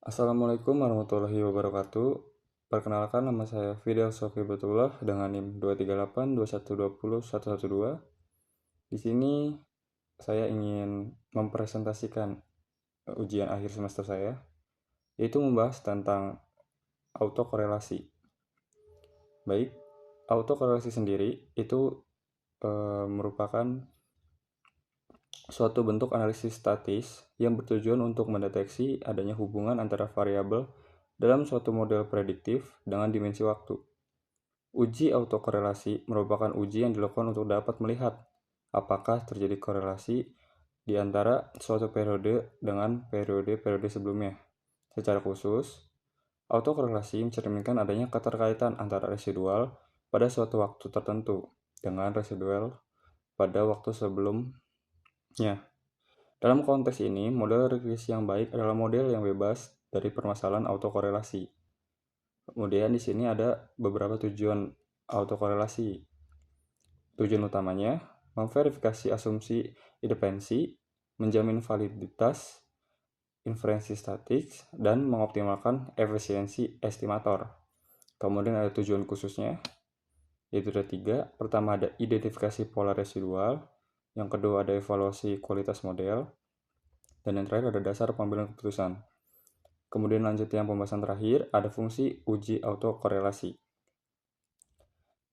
Assalamualaikum warahmatullahi wabarakatuh. Perkenalkan, nama saya Fidel Sofi Betullah dengan NIM 23821201112. Di sini saya ingin mempresentasikan ujian akhir semester saya, yaitu membahas tentang autokorelasi. Baik, autokorelasi sendiri itu merupakan suatu bentuk analisis statis yang bertujuan untuk mendeteksi adanya hubungan antara variabel dalam suatu model prediktif dengan dimensi waktu. Uji autokorelasi merupakan uji yang dilakukan untuk dapat melihat apakah terjadi korelasi di antara suatu periode dengan periode-periode sebelumnya. Secara khusus, autokorelasi mencerminkan adanya keterkaitan antara residual pada suatu waktu tertentu dengan residual pada waktu sebelumnya. Dalam konteks ini, model regresi yang baik adalah model yang bebas dari permasalahan autokorelasi. Kemudian di sini ada beberapa tujuan autokorelasi. Tujuan utamanya, memverifikasi asumsi independensi, menjamin validitas inferensi statik, dan mengoptimalkan efisiensi estimator. Kemudian ada tujuan khususnya, yaitu ada 3. Pertama ada identifikasi pola residual, yang kedua ada evaluasi kualitas model, dan yang terakhir ada dasar pengambilan keputusan. Kemudian lanjut yang pembahasan terakhir, ada fungsi uji autokorelasi.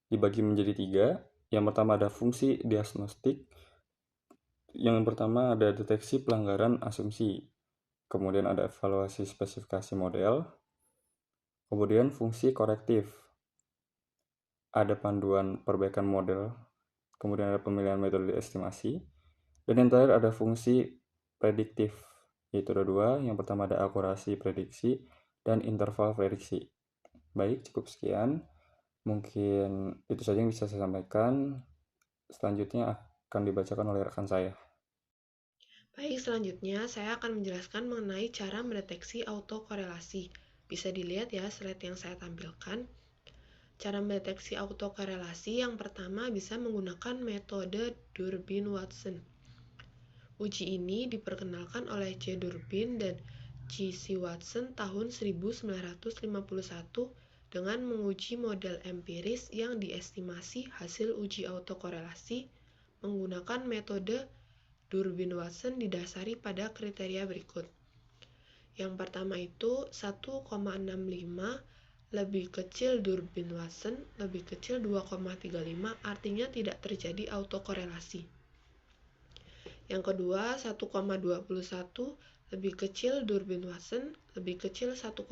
Dibagi menjadi 3. Yang pertama ada fungsi diagnostik. Yang pertama ada deteksi pelanggaran asumsi. Kemudian ada evaluasi spesifikasi model. Kemudian fungsi korektif. Ada panduan perbaikan model. Kemudian ada pemilihan metode estimasi. Dan yang terakhir ada fungsi prediktif, yaitu ada 2. Yang pertama ada akurasi prediksi dan interval prediksi. Baik, cukup sekian. Mungkin itu saja yang bisa saya sampaikan. Selanjutnya akan dibacakan oleh rekan saya. Baik, selanjutnya saya akan menjelaskan mengenai cara mendeteksi autokorelasi. Bisa dilihat ya slide yang saya tampilkan. Cara mendeteksi autokorelasi yang pertama bisa menggunakan metode Durbin-Watson. Uji ini diperkenalkan oleh C. Durbin dan C. Watson tahun 1951 dengan menguji model empiris yang diestimasi hasil uji autokorelasi menggunakan metode Durbin-Watson didasari pada kriteria berikut. Yang pertama itu 1,65 lebih kecil Durbin-Watson lebih kecil 2,35 artinya tidak terjadi autokorelasi. Yang kedua 1,21 lebih kecil Durbin-Watson lebih kecil 1,65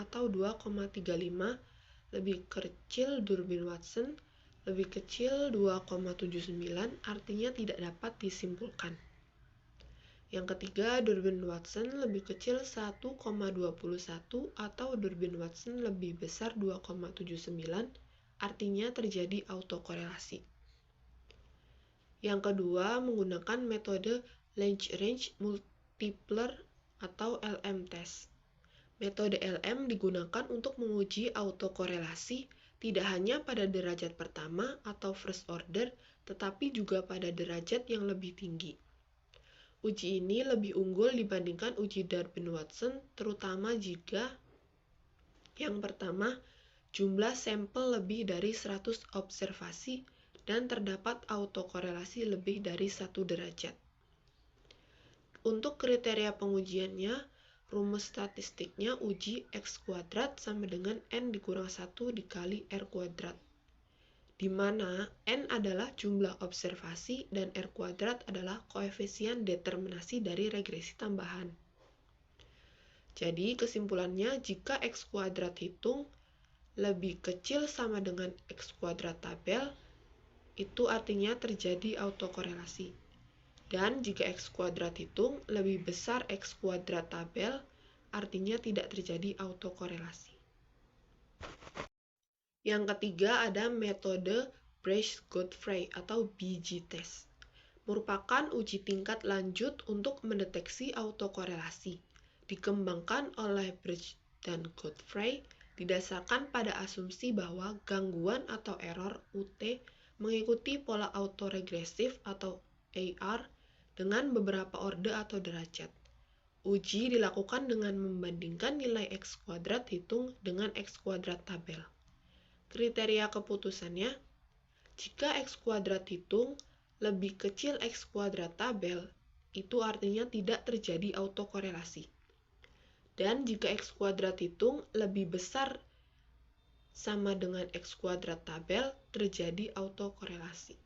atau 2,35 lebih kecil Durbin-Watson lebih kecil 2,79 artinya tidak dapat disimpulkan. Yang ketiga, Durbin-Watson lebih kecil 1,21 atau Durbin-Watson lebih besar 2,79 artinya terjadi autokorelasi. Yang kedua, menggunakan metode Lagrange Multiplier atau LM test. Metode LM digunakan untuk menguji autokorelasi tidak hanya pada derajat pertama atau first order, tetapi juga pada derajat yang lebih tinggi. Uji ini lebih unggul dibandingkan uji Durbin-Watson, terutama jika yang pertama, jumlah sampel lebih dari 100 observasi dan terdapat autokorelasi lebih dari 1 derajat. Untuk kriteria pengujiannya, rumus statistiknya uji X kuadrat sama dengan N dikurang 1 dikali R kuadrat, di mana N adalah jumlah observasi dan R kuadrat adalah koefisien determinasi dari regresi tambahan. Jadi kesimpulannya jika X kuadrat hitung lebih kecil sama dengan X kuadrat tabel, itu artinya terjadi autokorelasi. Dan jika X kuadrat hitung lebih besar X kuadrat tabel, artinya tidak terjadi autokorelasi. Yang ketiga ada metode Breisk-Godfrey atau BG test. Merupakan uji tingkat lanjut untuk mendeteksi autokorelasi. Dikembangkan oleh Breisk dan Godfrey didasarkan pada asumsi bahwa gangguan atau error UT mengikuti pola autoregresif atau AR dengan beberapa orde atau derajat. Uji dilakukan dengan membandingkan nilai X kuadrat hitung dengan X kuadrat tabel. Kriteria keputusannya, jika X kuadrat hitung lebih kecil X kuadrat tabel, itu artinya tidak terjadi autokorelasi. Dan jika X kuadrat hitung lebih besar sama dengan X kuadrat tabel, terjadi autokorelasi.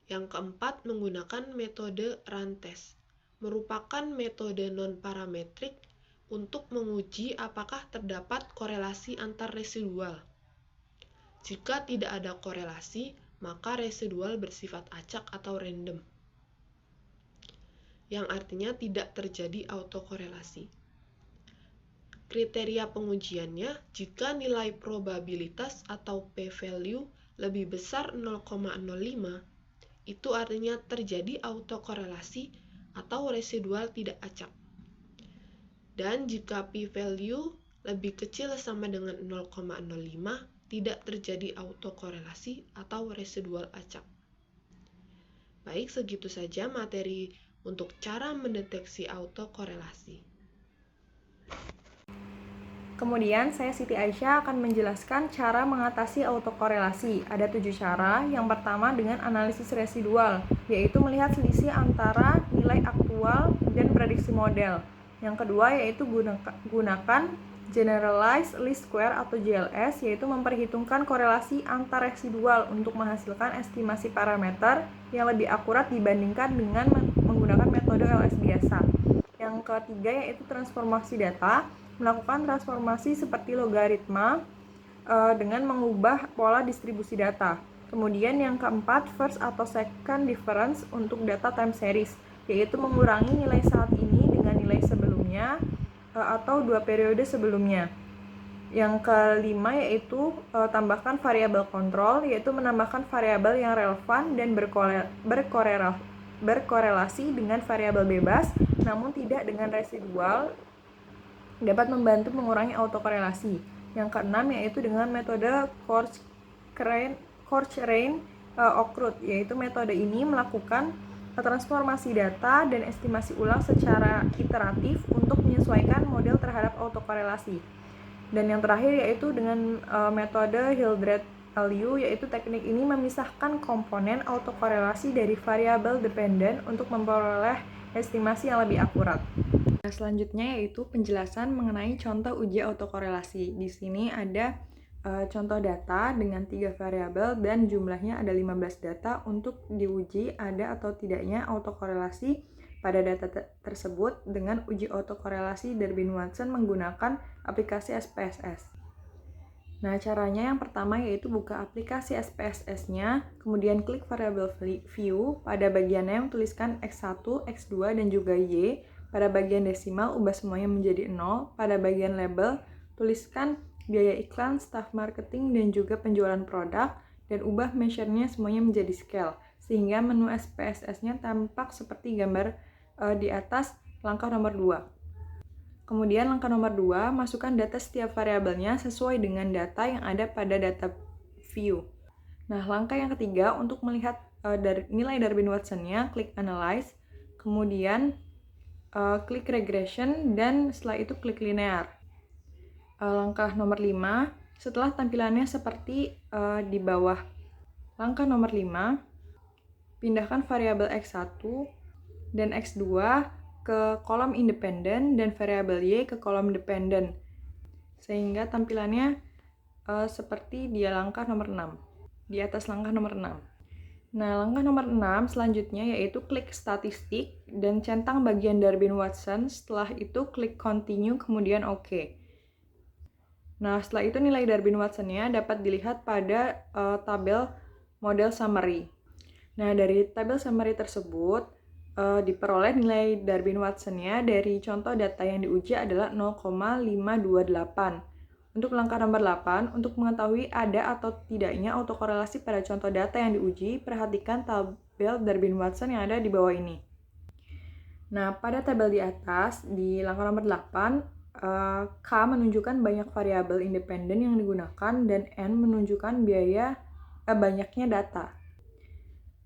Yang keempat, menggunakan metode Rantes, merupakan metode non-parametrik untuk menguji apakah terdapat korelasi antar residual. Jika tidak ada korelasi, maka residual bersifat acak atau random, yang artinya tidak terjadi autokorelasi. Kriteria pengujiannya, jika nilai probabilitas atau p-value lebih besar 0,05, itu artinya terjadi autokorelasi atau residual tidak acak. Dan jika p-value lebih kecil sama dengan 0,05, tidak terjadi autokorelasi atau residual acak. Baik, segitu saja materi untuk cara mendeteksi autokorelasi. Kemudian saya Siti Aisyah akan menjelaskan cara mengatasi autokorelasi. Ada 7 cara. Yang pertama dengan analisis residual, yaitu melihat selisih antara nilai aktual dan prediksi model. Yang kedua yaitu gunakan Generalized Least Square atau GLS, yaitu memperhitungkan korelasi antar residual untuk menghasilkan estimasi parameter yang lebih akurat dibandingkan dengan menggunakan metode LS biasa. Yang ketiga yaitu transformasi data, melakukan transformasi seperti logaritma dengan mengubah pola distribusi data. Kemudian yang keempat, first atau second difference untuk data time series, yaitu mengurangi nilai saat ini dengan nilai sebelumnya atau 2 periode sebelumnya. Yang kelima yaitu tambahkan variabel kontrol, yaitu menambahkan variabel yang relevan dan berkorelasi dengan variabel bebas, namun tidak dengan residual, dapat membantu mengurangi autokorelasi. Yang keenam yaitu dengan metode Cochrane-Okrut, yaitu metode ini melakukan transformasi data dan estimasi ulang secara iteratif untuk menyesuaikan model terhadap autokorelasi. Dan yang terakhir yaitu dengan metode Hildreth-Lyu, yaitu teknik ini memisahkan komponen autokorelasi dari variabel dependen untuk memperoleh estimasi yang lebih akurat. Nah, selanjutnya yaitu penjelasan mengenai contoh uji autokorelasi. Di sini ada contoh data dengan 3 variabel dan jumlahnya ada 15 data untuk diuji ada atau tidaknya autokorelasi pada data tersebut dengan uji autokorelasi Durbin-Watson menggunakan aplikasi SPSS. Nah, caranya yang pertama yaitu buka aplikasi SPSS-nya, kemudian klik variabel view, pada bagiannya yang tuliskan X1, X2, dan juga Y. Pada bagian desimal, ubah semuanya menjadi 0. Pada bagian label, tuliskan biaya iklan, staff marketing, dan juga penjualan produk, dan ubah measure-nya semuanya menjadi scale, sehingga menu SPSS-nya tampak seperti gambar di atas langkah nomor 2. Kemudian langkah nomor 2, masukkan data setiap variabelnya sesuai dengan data yang ada pada data view. Nah, langkah yang ketiga, untuk melihat nilai Durbin-Watson-nya, klik Analyze, kemudian klik Regression, dan setelah itu klik Linear. Langkah nomor 5, setelah tampilannya seperti di bawah langkah nomor 5, pindahkan variabel X1 dan X2 ke kolom independen dan variabel Y ke kolom dependen, sehingga tampilannya seperti di langkah nomor 6, di atas langkah nomor 6. Nah, langkah nomor 6 selanjutnya yaitu klik statistik dan centang bagian Durbin-Watson, setelah itu klik continue kemudian OK. Nah, setelah itu nilai Durbin-Watson-nya dapat dilihat pada tabel model summary. Nah, dari tabel summary tersebut diperoleh nilai Durbin-Watson-nya dari contoh data yang diuji adalah 0,528. Untuk langkah nomor 8, untuk mengetahui ada atau tidaknya autokorelasi pada contoh data yang diuji, perhatikan tabel Durbin-Watson yang ada di bawah ini. Nah, pada tabel di atas, di langkah nomor 8, K menunjukkan banyak variabel independen yang digunakan dan N menunjukkan banyaknya data.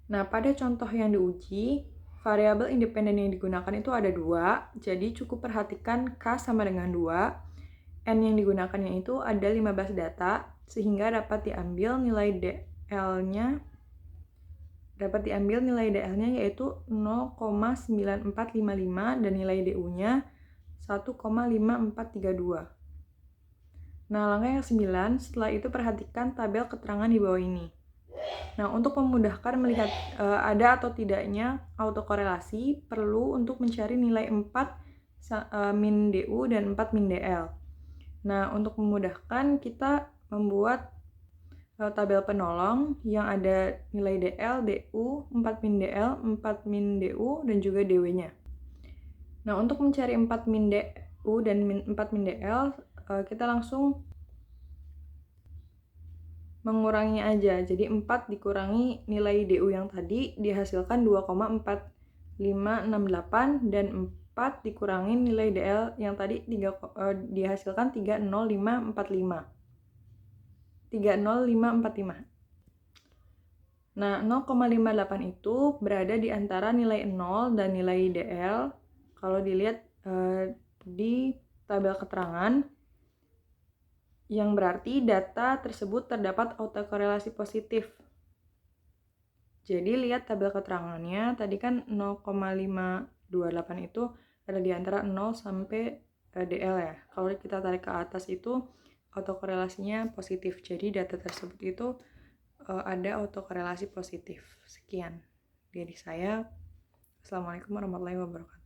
Nah, pada contoh yang diuji, variabel independen yang digunakan itu ada 2, jadi cukup perhatikan K sama dengan 2. N yang digunakannya itu ada 15 data, sehingga dapat diambil nilai DL-nya yaitu 0,9455 dan nilai DU-nya 1,5432. Nah, langkah yang 9, setelah itu perhatikan tabel keterangan di bawah ini. Nah, untuk memudahkan melihat ada atau tidaknya autokorelasi, perlu untuk mencari nilai 4 min DU dan 4 min DL. Nah, untuk memudahkan kita membuat tabel penolong yang ada nilai DL, DU, 4 min DL, 4 min DU, dan juga DW-nya. Nah, untuk mencari 4 min DU dan 4 min DL, kita langsung mengurangi aja. Jadi 4 dikurangi nilai DU yang tadi dihasilkan 2,4568 dan 4 dikurangi nilai DL yang tadi dihasilkan 30545. Nah, 0,58 itu berada di antara nilai 0 dan nilai DL. Kalau dilihat di tabel keterangan, yang berarti data tersebut terdapat autokorelasi positif. Jadi lihat tabel keterangannya, tadi kan 0,528 itu ada di antara 0 sampai DL ya. Kalau kita tarik ke atas itu autokorelasinya positif. Jadi data tersebut itu ada autokorelasi positif. Sekian dari saya. Assalamualaikum warahmatullahi wabarakatuh.